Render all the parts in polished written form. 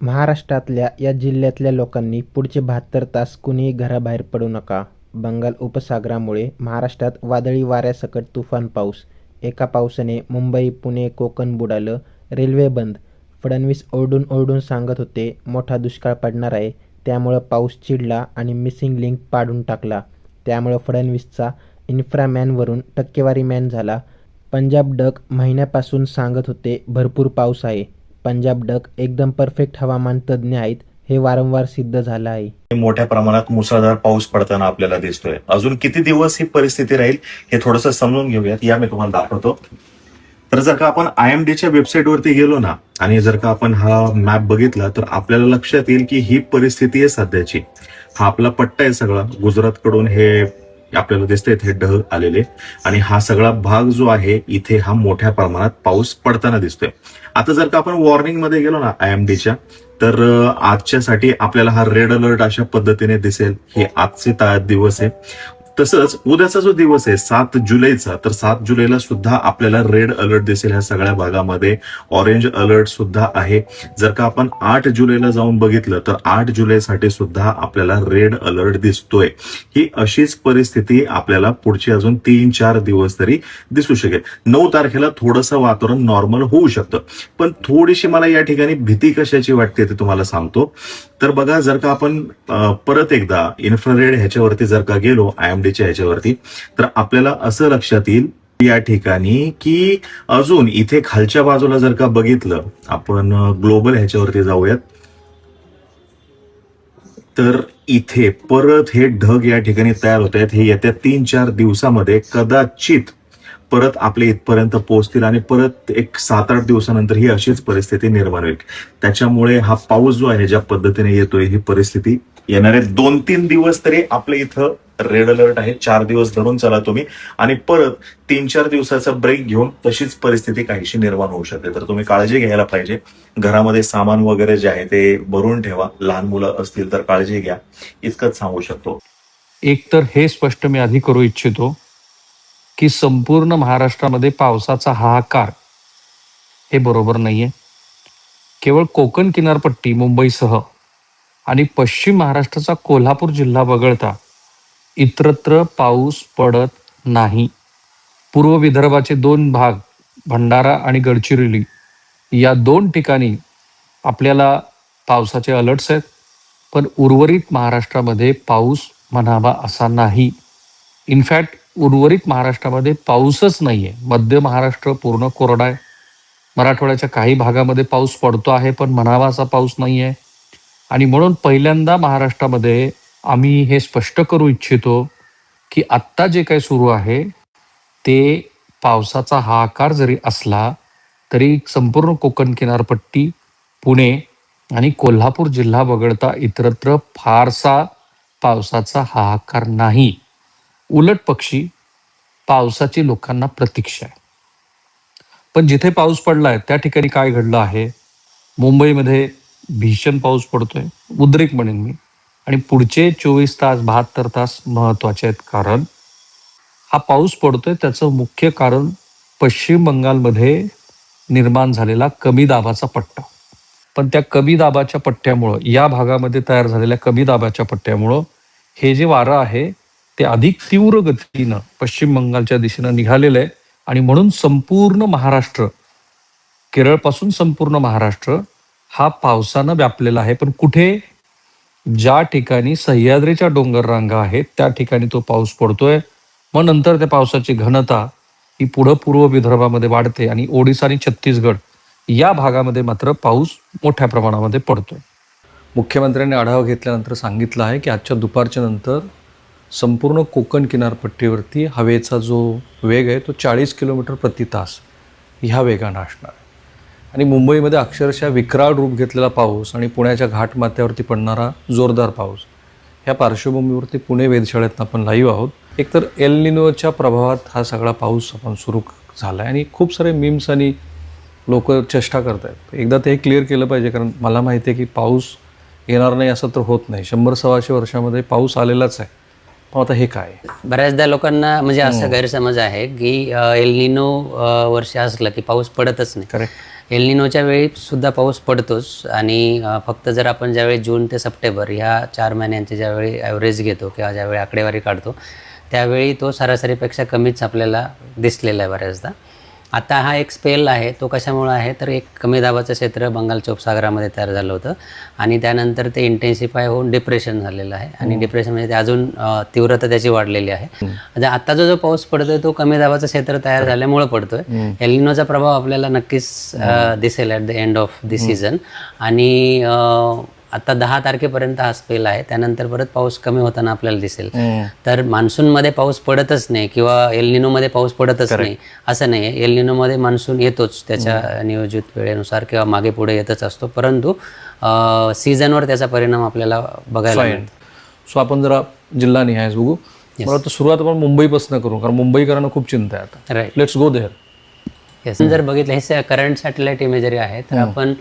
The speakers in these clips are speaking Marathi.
महाराष्ट्रातल्या या जिल्ह्यातल्या लोकांनी पुढचे 72 तास कुणीही घराबाहेर पडू नका. बंगाल उपसागरामुळे महाराष्ट्रात वादळी वाऱ्यासकट तुफान पाऊस. एका पावसाने मुंबई, पुणे, कोकण बुडालं. रेल्वे बंद. फडणवीस ओरडून ओरडून सांगत होते मोठा दुष्काळ पडणार आहे. त्यामुळं पाऊस चिडला आणि मिसिंग लिंक पाडून टाकला. त्यामुळं फडणवीसचा इन्फ्रामॅनवरून टक्केवारी मॅन झाला. पंजाब डक महिन्यापासून सांगत होते भरपूर पाऊस आहे. पंजाब डक एकदम परफेक्ट हवामान तज्ज्ञ आहेत हे वारंवार सिद्ध झालं आहे. मोठ्या प्रमाणात मुसळधार पाऊस पडताना आपल्याला दिसतोय. अजून किती दिवस ही परिस्थिती राहील हे थोडंसं समजून घेऊयात. या मी तुम्हाला दाखवतो. तर जर का आपण IMDच्या वेबसाईटवरती गेलो ना आणि जर का आपण हा मॅप बघितला तर आपल्याला लक्षात येईल की ही परिस्थिती आहे सध्याची. हा आपला पट्टा आहे सगळा. गुजरातकडून हे आपल्याला दिसतंय हे ढग आलेले आणि हा सगळा भाग जो आहे इथे हा मोठ्या प्रमाणात पाऊस पडताना दिसतोय. आता जर का आपण वॉर्निंग मध्ये गेलो ना IMDच्या तर आजच्यासाठी आपल्याला हा रेड अलर्ट अशा पद्धतीने दिसेल. हे आजचे दिवस आहे. तसंच उद्याचा जो दिवस आहे 7 जुलैचा तर 7 जुलैला सुद्धा आपल्याला रेड अलर्ट दिसेल. ह्या सगळ्या भागामध्ये ऑरेंज अलर्ट सुद्धा आहे. जर का आपण 8 जुलैला जाऊन बघितलं तर 8 जुलैसाठी सुद्धा आपल्याला रेड अलर्ट दिसतोय. ही अशीच परिस्थिती आपल्याला पुढचे अजून 3-4 दिवस तरी दिसू शकेल. 9 तारखेला थोडंसं वातावरण नॉर्मल होऊ शकतं. पण थोडीशी मला या ठिकाणी भीती कशाची वाटते ते तुम्हाला सांगतो. तर बघा, जर का आपण परत एकदा इन्फ्रारेड ह्याच्यावरती जर का गेलो IMDच्या ह्याच्यावरती तर आपल्याला असं लक्षात येईल या ठिकाणी की अजून इथे खालच्या बाजूला जर का बघितलं आपण ग्लोबल ह्याच्यावरती जाऊयात तर इथे परत हे ढग या ठिकाणी तयार होत आहेत. हे येत्या 3-4 दिवसामध्ये कदाचित परत आपल्या इथपर्यंत पोहोचतील आणि परत एक 7-8 दिवसानंतर ही अशीच परिस्थिती निर्माण होईल. त्याच्यामुळे हा पाऊस जो आहे ज्या पद्धतीने येतोय ही परिस्थिती येणारे 2-3 दिवस तरी आपल्या इथं रेड अलर्ट आहे. 4 दिवस धरून चला तुम्ही आणि परत 3-4 दिवसाचा ब्रेक घेऊन तशीच परिस्थिती काहीशी निर्माण होऊ शकते. तर तुम्ही काळजी घ्यायला पाहिजे. घरामध्ये सामान वगैरे जे आहे ते भरून ठेवा. लहान मुलं असतील तर काळजी घ्या. इतकंच सांगू शकतो. एक तर हे स्पष्ट मी आधी करू इच्छितो की संपूर्ण महाराष्ट्रामध्ये पावसाचा हाहाकार हे बरोबर नाहीये. केवळ कोकण किनारपट्टी मुंबईसह आणि पश्चिम महाराष्ट्राचा कोल्हापूर जिल्हा वगळता इतरत्र पाऊस पडत नाही. पूर्व विदर्भाचे 2 भाग भंडारा आणि गडचिरोली या 2 ठिकाणी आपल्याला पावसाचे अलर्ट्स आहेत. पण उर्वरित महाराष्ट्रामध्ये पाऊस म्हणावा असा नाही. इनफॅक्ट उर्वरित महाराष्ट्रामध्ये पाऊसच नाहीये. मध्य महाराष्ट्र पूर्ण कोरडा आहे. मराठवाड्याच्या काही भागामध्ये पाऊस पडतो आहे पण म्हणावा असा पाऊस नाहीये. आणि म्हणून पहिल्यांदा महाराष्ट्रामध्ये आम्ही हे स्पष्ट करू इच्छितो की आत्ता जे काही सुरू आहे ते पावसाचा हाहाकार जरी असला तरी संपूर्ण कोकण किनारपट्टी, पुणे आणि कोल्हापूर जिल्हा वगळता इतरत्र फारसा पावसाचा हाहाकार नाही. उलट पक्षी पावसाची लोकांना प्रतीक्षा आहे. पण जिथे पाऊस पडलाय त्या ठिकाणी काय घडलं आहे? मुंबईमध्ये भीषण पाऊस पडतोय, उद्रेक म्हणेन मी. आणि पुढचे 24 तास 72 तास महत्वाचे आहेत. कारण हा पाऊस पडतोय त्याचं मुख्य कारण पश्चिम बंगालमध्ये निर्माण झालेला कमी दाबाचा पट्टा. पण त्या कमी दाबाच्या पट्ट्यामुळं, या भागामध्ये तयार झालेल्या कमी दाबाच्या पट्ट्यामुळं हे जे वारं आहे ते अधिक तीव्र गतीनं पश्चिम बंगालच्या दिशेनं निघालेलं आहे. आणि म्हणून संपूर्ण महाराष्ट्र, केरळपासून संपूर्ण महाराष्ट्र हा पावसानं व्यापलेला आहे. पण कुठे? ज्या ठिकाणी सह्याद्रीच्या डोंगर रांगा आहेत त्या ठिकाणी तो पाऊस पडतोय. मग नंतर त्या पावसाची घनता ही पुढं पूर्व विदर्भामध्ये वाढते आणि ओडिसा आणि छत्तीसगड या भागामध्ये मात्र पाऊस मोठ्या प्रमाणामध्ये पडतोय. मुख्यमंत्र्यांनी आढावा घेतल्यानंतर सांगितलं आहे की आजच्या दुपारच्या नंतर संपूर्ण कोकण किनारपट्टीवरती हवेचा जो वेग आहे तो 40 किलोमीटर प्रति तास ह्या वेगानं असणार आहे. आणि मुंबईमध्ये अक्षरशः विकराळ रूप घेतलेला पाऊस आणि पुण्याच्या घाटमाथ्यावरती पडणारा जोरदार पाऊस, ह्या पार्श्वभूमीवरती पुणे वेधशाळेतनं आपण लाईव्ह आहोत. एकतर एल निनोच्या प्रभावात हा सगळा पाऊस आपण सुरू झाला आहे आणि खूप सारे मीम्स आणि लोक चेष्टा करत आहेत. एकदा ते क्लिअर केलं पाहिजे, कारण मला माहिती आहे की पाऊस येणार नाही असं तर होत नाही. 100-125 वर्षामध्ये पाऊस आलेलाच आहे. पण आता हे काय? बऱ्याचदा लोकांना म्हणजे असा गैरसमज आहे की एल निनो वर्ष असलं की पाऊस पडतच नाही. करेक्ट. एल निनोच्या वेळी सुद्धा पाऊस पडतोच आणि फक्त जर आपण ज्यावेळी जून ते सप्टेंबर ह्या 4 महिन्यांचे ज्यावेळी ॲव्हरेज घेतो किंवा ज्यावेळी आकडेवारी काढतो त्यावेळी तो सरासरीपेक्षा कमीच आपल्याला दिसलेला आहे बऱ्याचदा. आता हा एक स्पेल आहे, तो कशामुळे आहे तर एक कमी दाबाचं क्षेत्र बंगालच्या उपसागरामध्ये तयार झालं होतं आणि त्यानंतर ते इंटेन्सिफाय होऊन डिप्रेशन झालेलं आहे आणि डिप्रेशन म्हणजे ते अजून तीव्रता त्याची वाढलेली आहे. आता जो पाऊस पडतोय तो कमी दाबाचं क्षेत्र तयार झाल्यामुळे पडतोय. एल निनोचा प्रभाव आपल्याला नक्कीच दिसेल at the end of the season आणि आता 10 तारखेपर्यंत हा स्पेल आहे, त्यानंतर परत पाऊस कमी होताना आपल्याला दिसेल. तर मान्सूनमध्ये पाऊस पडतच नाही किंवा एल निनोमध्ये पाऊस पडतच नाही असं नाही. एल निनोमध्ये मान्सून येतोच त्याच्या नियोजित वेळेनुसार किंवा मागे पुढे येतच असतो, परंतु सीझनवर त्याचा परिणाम आपल्याला बघायला मिळतो. सो आपण जरा जिल्हा निहायच बघू. मला वाटतं सुरुवात आपण मुंबईपासून करू, कारण मुंबईकरांना खूप चिंता आहे आता. Right, let's go there. Yes. जर बघितलं हे करंट सॅटेलाइट इमेजरी आहे तर आपण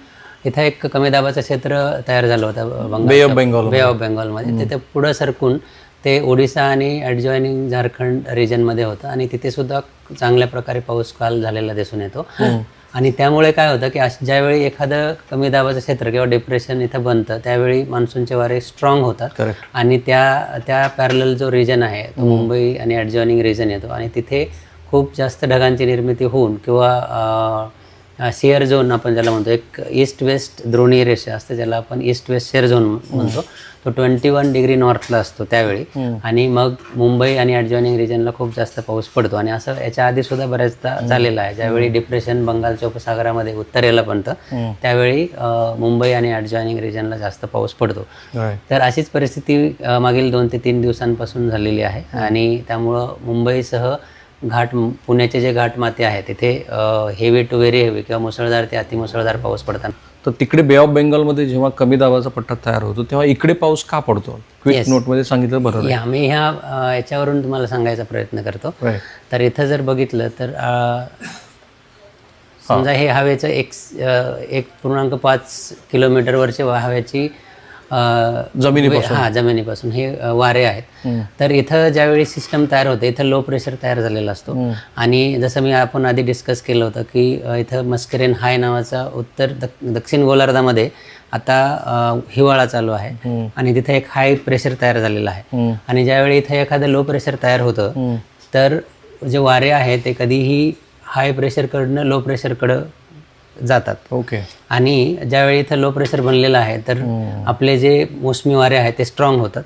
इथं एक कमी दाबाचं क्षेत्र तयार झालं होतं बे ऑफ बेंगॉल बे ऑफ बेंगॉलमध्ये. तिथे पुढं सरकून ते ओडिसा आणि ॲडजॉइनिंग झारखंड रिजनमध्ये होतं आणि तिथे सुद्धा चांगल्या प्रकारे पाऊस काल झालेला दिसून येतो. आणि त्यामुळे काय होतं की ज्यावेळी एखादं कमी दाबाचं क्षेत्र किंवा डिप्रेशन इथं बनतं त्यावेळी मान्सूनचे वारे स्ट्रॉंग होतात आणि त्या पॅरलल जो रिजन आहे तो मुंबई आणि ॲडजॉइनिंग रिजन येतो आणि तिथे खूप जास्त ढगांची निर्मिती होऊन किंवा शेअर झोन आपण ज्याला म्हणतो, एक ईस्ट वेस्ट द्रोणीय रेषा असते ज्याला आपण ईस्ट वेस्ट शेअर झोन म्हणतो, तो 21 डिग्री नॉर्थला असतो त्यावेळी आणि मग मुंबई आणि ॲडजॉइनिंग रिजनला खूप जास्त पाऊस पडतो. आणि असं याच्या आधी सुद्धा बऱ्याचदा झालेलं आहे. ज्यावेळी डिप्रेशन बंगालच्या उपसागरामध्ये उत्तरेला बनतं त्यावेळी मुंबई आणि ॲडजॉइनिंग रिजनला जास्त पाऊस पडतो. तर अशीच परिस्थिती मागील 2 ते 3 दिवसांपासून झालेली आहे आणि त्यामुळं मुंबईसह पुण्याचे जे घाटमाते आहेत तिथे हेवी टू व्हेरी हेवी किंवा मुसळधार ते अतिमुसळधार पाऊस पडताना. तर तिकडे बे ऑफ बेंगॉलमध्ये जेव्हा कमी दाबाचा पट्टा तयार होतो तेव्हा इकडे पाऊस का पडतो? क्विक नोटमध्ये सांगितलं बरोबर. आम्ही याच्यावरून तुम्हाला सांगायचा प्रयत्न करतो. तर इथं जर बघितलं तर समजा हे हवेचं 1.5 किलोमीटरवरचे हवेची जमिनीपासून हे वारे आहेत. तर इथं ज्यावेळी सिस्टम तयार होते इथं लो प्रेशर तयार झालेला असतो आणि जसं आपण आधी डिस्कस केलं होतं की इथं मस्करेन हाय नावाचा दक्षिण गोलार्धामध्ये आता हिवाळा चालू आहे आणि तिथे एक हाय प्रेशर तयार झालेलं आहे आणि ज्यावेळी इथं एखादं लो प्रेशर तयार होतं तर जे वारे आहेत ते कधीही हाय प्रेशरकडनं लो प्रेशरकडं जातात. ओके. आणि ज्यावेळी इथं लो प्रेशर बनलेलं आहे तर आपले जे मोसमी वारे आहेत ते स्ट्रॉंग होतात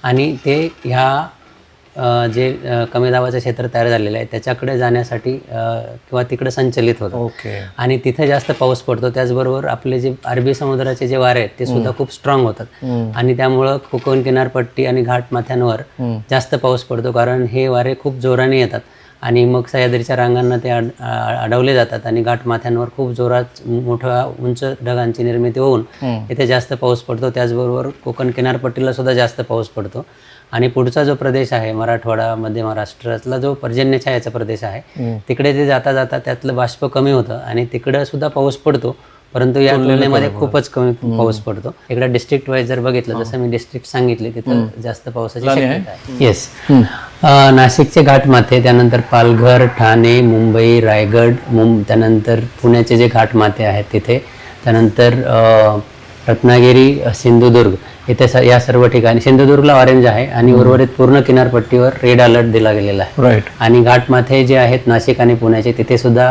आणि ते ह्या जे कमी दाबाचं क्षेत्र तयार झालेलं आहे त्याच्याकडे जाण्यासाठी किंवा तिकडे संचलित होतं. ओके. आणि तिथे जास्त पाऊस पडतो. त्याचबरोबर आपले जे अरबी समुद्राचे जे वारे आहेत ते सुद्धा खूप स्ट्रॉंग होतात आणि त्यामुळं कोकण किनारपट्टी आणि घाटमाथ्यांवर जास्त पाऊस पडतो कारण हे वारे खूप जोराने येतात आणि मग सह्याद्रीच्या रांगांना ते अडवले जातात आणि घाटमाथ्यांवर खूप जोरात मोठ्या उंच ढगांची निर्मिती होऊन इथे जास्त पाऊस पडतो. त्याचबरोबर कोकण किनारपट्टीला सुद्धा जास्त पाऊस पडतो आणि पुढचा जो प्रदेश आहे मराठवाडा मध्य महाराष्ट्रातला जो पर्जन्यछायाचा प्रदेश आहे तिकडे ते जाता जाता त्यातलं बाष्प कमी होतं आणि तिकडं सुद्धा पाऊस पडतो, परंतु या तुलनेमध्ये खूपच कमी पाऊस पडतो. इकडे डिस्ट्रिक्ट वाईज जर बघितलं जसं मी डिस्ट्रिक्ट सांगितले तिथं जास्त पावसाची शक्यता आहे. येस. नाशिकचे घाटमाथे, त्यानंतर पालघर, ठाणे, मुंबई, रायगड, त्यानंतर पुण्याचे जे घाटमाथे आहेत तिथे, त्यानंतर रत्नागिरी, सिंधुदुर्ग इथे या सर्व ठिकाणी सिंधुदुर्गला ऑरेंज आहे आणि उर्वरित पूर्ण किनारपट्टीवर रेड अलर्ट दिला गेलेला आहे. राईट. आणि घाटमाथे जे आहेत नाशिक आणि पुण्याचे तिथे सुद्धा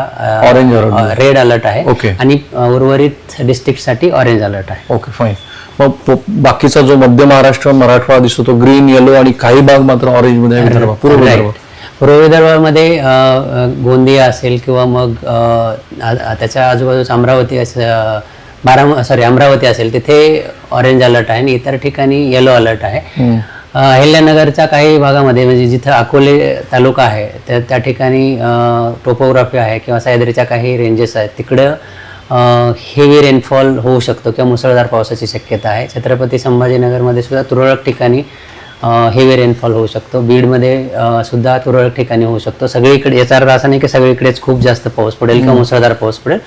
ऑरेंज रेड अलर्ट आहे आणि उर्वरित डिस्ट्रिक्टसाठी ऑरेंज अलर्ट आहे. Okay, fine. मग बाकीचा जो मध्य महाराष्ट्र मराठवाडा दिसतो तो ग्रीन, येलो आणि काही भाग मात्र ऑरेंज मध्ये आहे. पूर्व विदर्भामध्ये गोंदिया असेल किंवा मग त्याच्या आजूबाजूच अमरावती असेल तिथे ऑरेंज अलर्ट आहे आणि इतर ठिकाणी येलो अलर्ट आहे. अहिल्यानगरच्या काही भागामध्ये म्हणजे जिथं अकोले तालुका आहे त्या ठिकाणी टोपोग्राफी आहे किंवा सह्याद्रीच्या काही रेंजेस आहेत तिकडं हेवी रेनफॉल होऊ शकतो किंवा मुसळधार पावसाची शक्यता आहे. छत्रपती संभाजीनगरमध्ये सुद्धा तुरळक ठिकाणी हेवी रेनफॉल होऊ शकतो. बीडमध्ये सुद्धा तुरळक ठिकाणी होऊ शकतो. सगळीकडे, याचा अर्थ असा नाही की सगळीकडेच खूप जास्त पाऊस पडेल किंवा मुसळधार पाऊस पडेल.